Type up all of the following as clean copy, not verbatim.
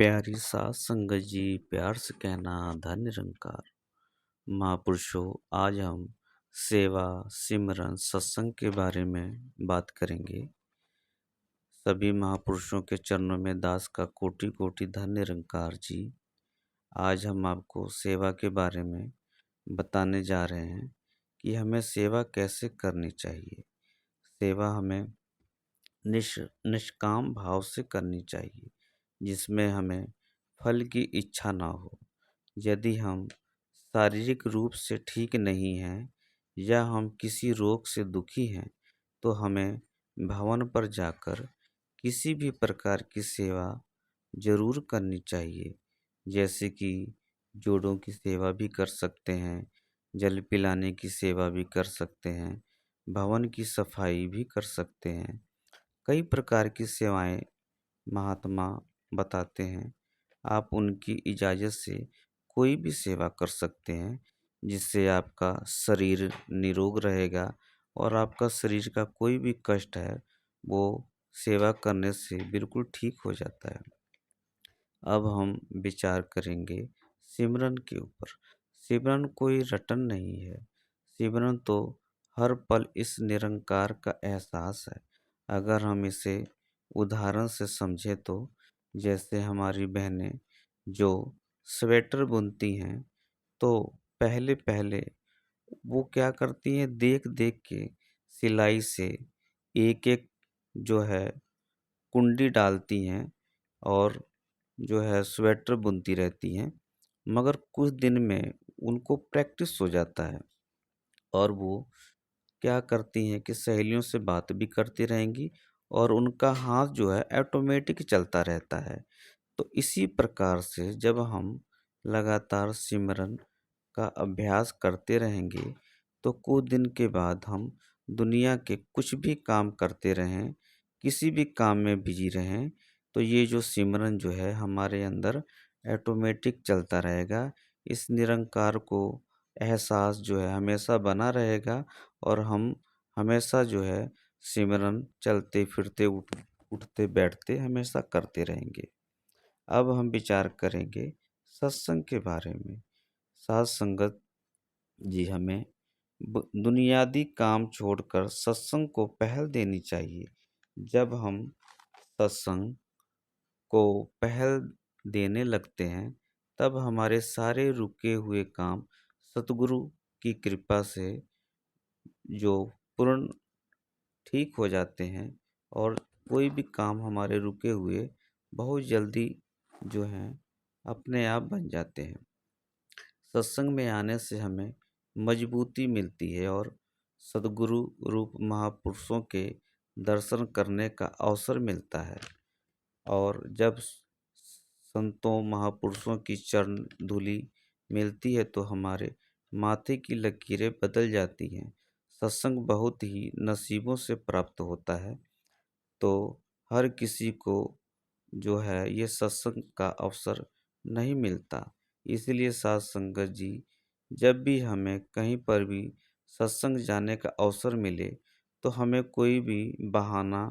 प्यारी सास संगत जी, प्यार से कहना धन निरंकार। महापुरुषों, आज हम सेवा, सिमरन, सत्संग के बारे में बात करेंगे। सभी महापुरुषों के चरणों में दास का कोटि कोटि धन निरंकार जी। आज हम आपको सेवा के बारे में बताने जा रहे हैं कि हमें सेवा कैसे करनी चाहिए। सेवा हमें निष्काम भाव से करनी चाहिए, जिसमें हमें फल की इच्छा ना हो। यदि हम शारीरिक रूप से ठीक नहीं हैं या हम किसी रोग से दुखी हैं, तो हमें भवन पर जाकर किसी भी प्रकार की सेवा जरूर करनी चाहिए। जैसे कि जोड़ों की सेवा भी कर सकते हैं, जल पिलाने की सेवा भी कर सकते हैं, भवन की सफाई भी कर सकते हैं। कई प्रकार की सेवाएं महात्मा बताते हैं। आप उनकी इजाज़त से कोई भी सेवा कर सकते हैं, जिससे आपका शरीर निरोग रहेगा और आपका शरीर का कोई भी कष्ट है वो सेवा करने से बिल्कुल ठीक हो जाता है। अब हम विचार करेंगे सिमरन के ऊपर। सिमरन कोई रटन नहीं है। सिमरन तो हर पल इस निरंकार का एहसास है। अगर हम इसे उदाहरण से समझे तो जैसे हमारी बहनें जो स्वेटर बुनती हैं, तो पहले पहले वो क्या करती हैं, देख देख के सिलाई से एक एक जो है कुंडी डालती हैं और जो है स्वेटर बुनती रहती हैं। मगर कुछ दिन में उनको प्रैक्टिस हो जाता है और वो क्या करती हैं कि सहेलियों से बात भी करती रहेंगी और उनका हाथ जो है ऑटोमेटिक चलता रहता है। तो इसी प्रकार से जब हम लगातार सिमरन का अभ्यास करते रहेंगे, तो कुछ दिन के बाद हम दुनिया के कुछ भी काम करते रहें, किसी भी काम में बिजी रहें, तो ये जो सिमरन जो है हमारे अंदर ऑटोमेटिक चलता रहेगा। इस निरंकार को एहसास जो है हमेशा बना रहेगा और हम हमेशा जो है सिमरन चलते फिरते उठते बैठते हमेशा करते रहेंगे। अब हम विचार करेंगे सत्संग के बारे में। साथ संगत जी, हमें बुनियादी काम छोड़कर सत्संग को पहल देनी चाहिए। जब हम सत्संग को पहल देने लगते हैं, तब हमारे सारे रुके हुए काम सतगुरु की कृपा से जो पूर्ण ठीक हो जाते हैं और कोई भी काम हमारे रुके हुए बहुत जल्दी जो हैं अपने आप बन जाते हैं। सत्संग में आने से हमें मजबूती मिलती है और सद्गुरु रूप महापुरुषों के दर्शन करने का अवसर मिलता है। और जब संतों महापुरुषों की चरण धूलि मिलती है तो हमारे माथे की लकीरें बदल जाती हैं। सत्संग बहुत ही नसीबों से प्राप्त होता है, तो हर किसी को जो है ये सत्संग का अवसर नहीं मिलता। इसलिए साथ संगत जी, जब भी हमें कहीं पर भी सत्संग जाने का अवसर मिले, तो हमें कोई भी बहाना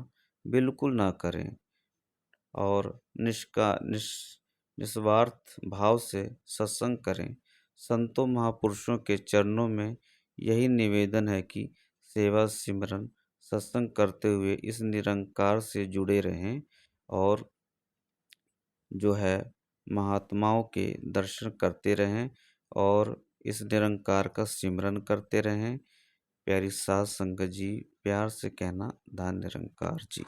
बिल्कुल ना करें और निस्वार्थ भाव से सत्संग करें। संतों महापुरुषों के चरणों में यही निवेदन है कि सेवा सिमरन सत्संग करते हुए इस निरंकार से जुड़े रहें और जो है महात्माओं के दर्शन करते रहें और इस निरंकार का सिमरन करते रहें। प्यारी साध संगत जी, प्यार से कहना धन निरंकार जी।